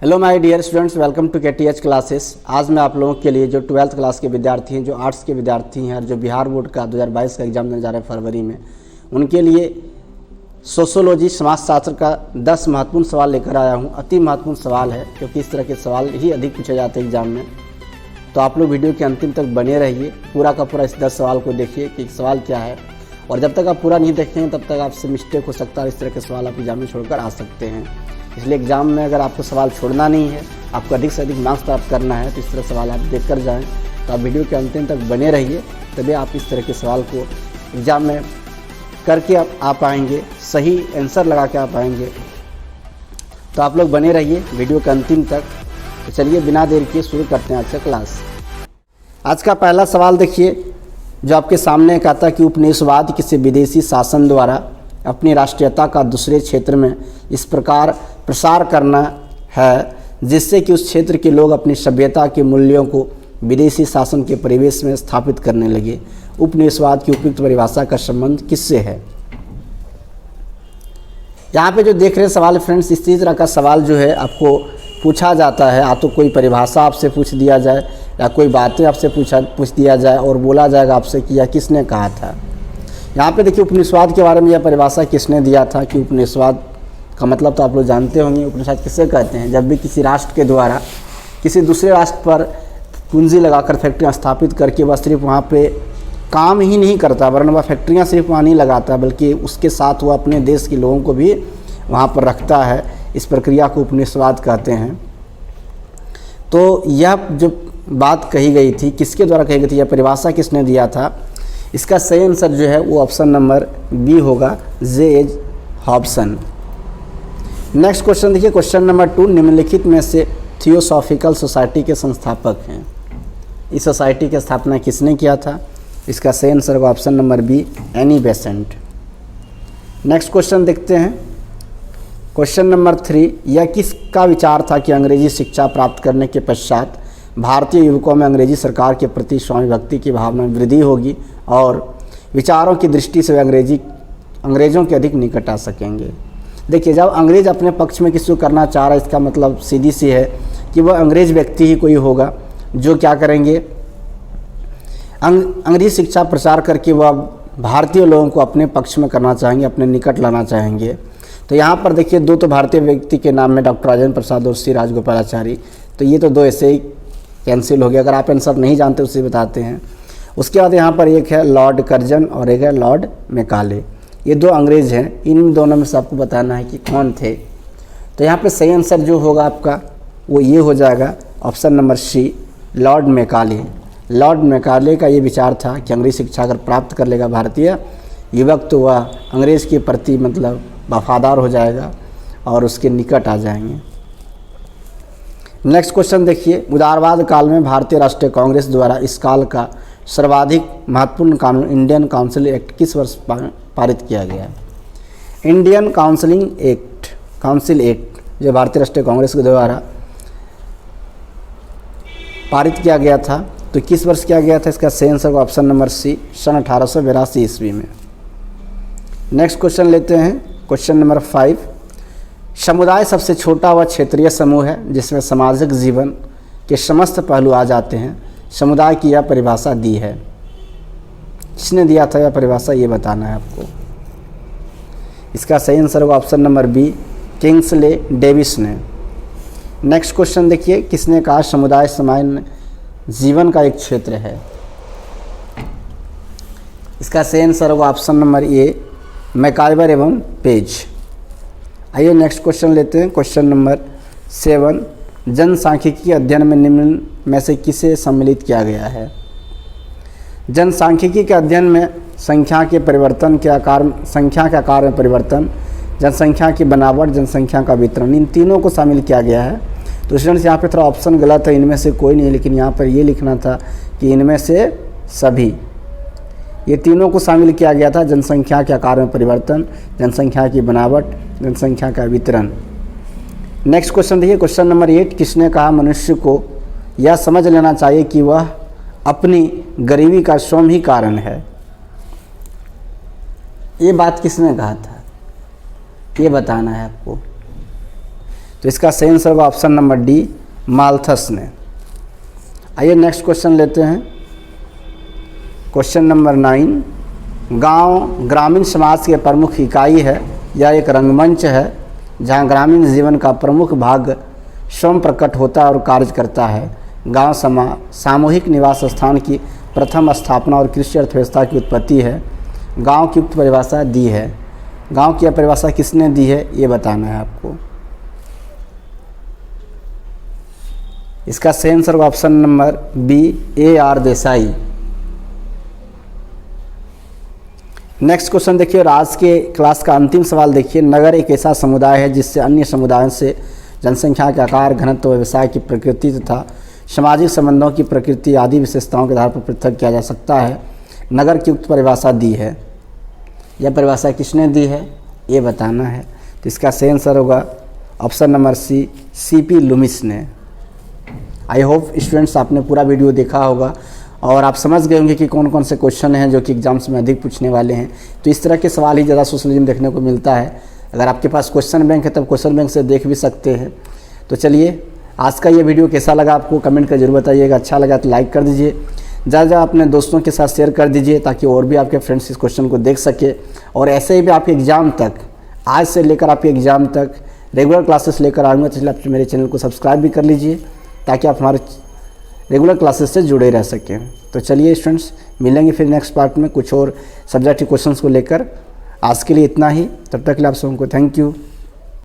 Hello my dear students, welcome to KTH classes. आज मैं आप लोगों के लिए जो 12th क्लास के विद्यार्थी हैं, जो आर्ट्स के विद्यार्थी हैं और जो बिहार बोर्ड का 2022 का एग्ज़ाम देने जा रहे हैं फरवरी में, उनके लिए सोशियोलॉजी समाजशास्त्र का 10 महत्वपूर्ण सवाल लेकर आया हूं। अति महत्वपूर्ण सवाल है क्योंकि इस तरह के सवाल ही अधिक पूछे जाते हैं एग्ज़ाम में। तो आप लोग वीडियो के अंतिम तक बने रहिए, पूरा का पूरा इस 10 सवाल को देखिए कि सवाल क्या है। और जब तक आप पूरा नहीं देखेंगे तब तक आपसे मिस्टेक हो सकता है, इस तरह के सवाल आप एग्जाम में छोड़कर आ सकते हैं। इसलिए एग्ज़ाम में अगर आपको सवाल छोड़ना नहीं है, आपको अधिक से अधिक मार्क्स प्राप्त करना है, तो इस तरह सवाल आप देख कर जाएँ। तो आप वीडियो के अंतिम तक बने रहिए, तभी आप इस तरह के सवाल को एग्ज़ाम में करके आ पाएंगे, सही आंसर लगा के आ पाएंगे। तो आप लोग बने रहिए वीडियो के अंतिम तक। तो चलिए बिना देर किए शुरू करते हैं आज का क्लास। आज का पहला सवाल देखिए, जो आपके सामने कहता है कि उपनिवेशवाद किसी विदेशी शासन द्वारा अपनी राष्ट्रीयता का दूसरे क्षेत्र में इस प्रकार प्रसार करना है जिससे कि उस क्षेत्र के लोग अपनी सभ्यता के मूल्यों को विदेशी शासन के परिवेश में स्थापित करने लगे। उपनिवेशवाद की उपयुक्त परिभाषा का संबंध किससे है? यहाँ पे जो देख रहे हैं सवाल फ्रेंड्स, इसी तरह का सवाल जो है आपको पूछा जाता है। तो कोई परिभाषा आपसे पूछ दिया जाए या कोई बातें आपसे पूछ दिया जाए और बोला जाएगा आपसे कि यह किसने कहा था। यहाँ पे देखिए उपनिवेशवाद के बारे में यह परिभाषा किसने दिया था कि उपनिवेशवाद का मतलब तो आप लोग जानते होंगे। उपनिवेशवाद किसे कहते हैं? जब भी किसी राष्ट्र के द्वारा किसी दूसरे राष्ट्र पर पूंजी लगाकर फैक्ट्रियाँ स्थापित करके वह सिर्फ वहाँ पे काम ही नहीं करता, वरन वह फैक्ट्रियाँ सिर्फ वहाँ नहीं लगाता बल्कि उसके साथ वह अपने देश के लोगों को भी वहाँ पर रखता है। इस प्रक्रिया को उपनिवेशवाद कहते हैं। तो यह जो बात कही गई थी किसके द्वारा कही गई थी, यह परिभाषा किसने दिया था? इसका सही आंसर जो है वो ऑप्शन नंबर बी होगा, J.H. हॉब्सन। नेक्स्ट क्वेश्चन देखिए, क्वेश्चन नंबर 2, निम्नलिखित में से थियोसॉफिकल सोसाइटी के संस्थापक हैं। इस सोसाइटी की स्थापना किसने किया था? इसका सही आंसर होगा option number B, Annie Besant. Next question देखते हैं, क्वेश्चन नंबर 3, यह किसका विचार था कि अंग्रेजी शिक्षा प्राप्त करने के पश्चात भारतीय युवकों में अंग्रेजी सरकार के प्रति स्वामी भक्ति की भावना में वृद्धि होगी और विचारों की दृष्टि से वे अंग्रेज़ों के अधिक निकट आ सकेंगे। देखिए, जब अंग्रेज़ अपने पक्ष में किसी को करना चाह रहा है, इसका मतलब सीधी सी है कि वह अंग्रेज़ व्यक्ति ही कोई होगा जो क्या करेंगे, अंग्रेजी शिक्षा प्रचार करके वह भारतीय लोगों को अपने पक्ष में करना चाहेंगे, अपने निकट लाना चाहेंगे। तो यहाँ पर देखिए दो तो भारतीय व्यक्ति के नाम में डॉक्टर राजेंद्र प्रसाद और श्री राजगोपालाचारी, तो ये तो दो ऐसे ही कैंसिल हो गया। अगर आप आंसर नहीं जानते उसे बताते हैं। उसके बाद यहाँ पर एक है लॉर्ड कर्जन और एक है लॉर्ड मैकाले। ये दो अंग्रेज़ हैं, इन दोनों में से आपको बताना है कि कौन थे। तो यहाँ पे सही आंसर जो होगा आपका वो ये हो जाएगा option number C, Lord Macaulay. Lord Macaulay का ये विचार था कि अंग्रेजी शिक्षा अगर प्राप्त कर लेगा भारतीय युवक तो वह अंग्रेज़ के प्रति मतलब वफादार हो जाएगा और उसके निकट आ जाएंगे। नेक्स्ट क्वेश्चन देखिए, उदारवाद काल में भारतीय राष्ट्रीय कांग्रेस द्वारा इस काल का सर्वाधिक महत्वपूर्ण कानून इंडियन काउंसिल एक्ट किस वर्ष पारित किया गया? इंडियन काउंसिल एक्ट जो भारतीय राष्ट्रीय कांग्रेस के द्वारा पारित किया गया था, तो किस वर्ष किया गया था? इसका सही आंसर ऑप्शन नंबर सी, सन 1882 ईस्वी में। नेक्स्ट क्वेश्चन लेते हैं, क्वेश्चन नंबर 5, समुदाय सबसे छोटा व क्षेत्रीय समूह है जिसमें सामाजिक जीवन के समस्त पहलू आ जाते हैं। समुदाय की यह परिभाषा दी है, किसने दिया था यह परिभाषा, ये बताना है आपको। इसका सही आंसर होगा option number B, Kingsley Davis ने। नेक्स्ट क्वेश्चन देखिए, किसने कहा समुदाय सामान्य जीवन का एक क्षेत्र है? इसका सही आंसर होगा ऑप्शन नंबर ए, मैकाइवर एवं पेज। आइए नेक्स्ट क्वेश्चन लेते हैं, क्वेश्चन नंबर 7, जनसांख्यिकी अध्ययन में निम्न में से किसे सम्मिलित किया गया है? जनसांख्यिकी के अध्ययन में संख्या के परिवर्तन के आकार, संख्या के आकार में परिवर्तन, जनसंख्या की बनावट, जनसंख्या का वितरण, इन तीनों को शामिल किया गया है। तो स्टूडेंट्स यहाँ पे थोड़ा ऑप्शन गलत है, इनमें से कोई नहीं, लेकिन यहाँ पर ये लिखना था कि इनमें से सभी, ये तीनों को शामिल किया गया था। जनसंख्या के आकार में परिवर्तन, जनसंख्या की बनावट, जनसंख्या का वितरण। नेक्स्ट क्वेश्चन देखिए, क्वेश्चन नंबर 8, किसने कहा मनुष्य को यह समझ लेना चाहिए कि वह अपनी गरीबी का स्वयं ही कारण है? ये बात किसने कहा था, ये बताना है आपको। तो इसका सही आंसर होगा ऑप्शन नंबर डी, माल्थस ने। आइए नेक्स्ट क्वेश्चन लेते हैं। क्वेश्चन नंबर 9, गांव ग्रामीण समाज की प्रमुख इकाई है। यह एक रंगमंच है जहां ग्रामीण जीवन का प्रमुख भाग स्वयं प्रकट होता है और कार्य करता है। गांव सामूहिक निवास स्थान की प्रथम स्थापना और कृषि अर्थव्यवस्था की उत्पत्ति है। गांव की उक्त परिभाषा दी है। गांव की परिभाषा किसने दी है ये बताना है आपको। इसका सही आंसर होगा option number B, A.R. Desai. Next question देखिए, और आज के क्लास का अंतिम सवाल देखिए। नगर एक ऐसा समुदाय है जिससे अन्य समुदायों से जनसंख्या के आकार, घनत्व, व्यवसाय की प्रकृति तथा सामाजिक संबंधों की प्रकृति आदि विशेषताओं के आधार पर पृथक किया जा सकता है। नगर की उक्त परिभाषा दी है। यह परिभाषा किसने दी है ये बताना है। तो इसका सही आंसर होगा ऑप्शन नंबर सी, C.P. लुमिस ने। आई होप स्टूडेंट्स आपने पूरा वीडियो देखा होगा और आप समझ गए होंगे कि कौन कौन से क्वेश्चन हैं जो कि एग्जाम्स में अधिक पूछने वाले हैं। तो इस तरह के सवाल ही ज़्यादा सोशलिज्म देखने को मिलता है। अगर आपके पास क्वेश्चन बैंक है तब क्वेश्चन बैंक से देख भी सकते हैं। तो चलिए, आज का ये वीडियो कैसा लगा आपको कमेंट कर जरूर बताइएगा। अच्छा लगा तो लाइक कर दीजिए, ज़्यादा अपने दोस्तों के साथ शेयर कर दीजिए ताकि और भी आपके फ्रेंड्स इस क्वेश्चन को देख सके। और ऐसे ही भी आपके एग्ज़ाम तक, आज से लेकर आपके एग्ज़ाम तक रेगुलर क्लासेस लेकर आऊँगा। तो आप मेरे चैनल को सब्सक्राइब भी कर लीजिए ताकि आप हमारे रेगुलर क्लासेस से जुड़े रह सकें। तो चलिए स्टूडेंट्स, मिलेंगे फिर नेक्स्ट पार्ट में कुछ और सब्जेक्टिव क्वेश्चंस को लेकर। आज के लिए इतना ही, तब तक के लिए आप सबको थैंक यू।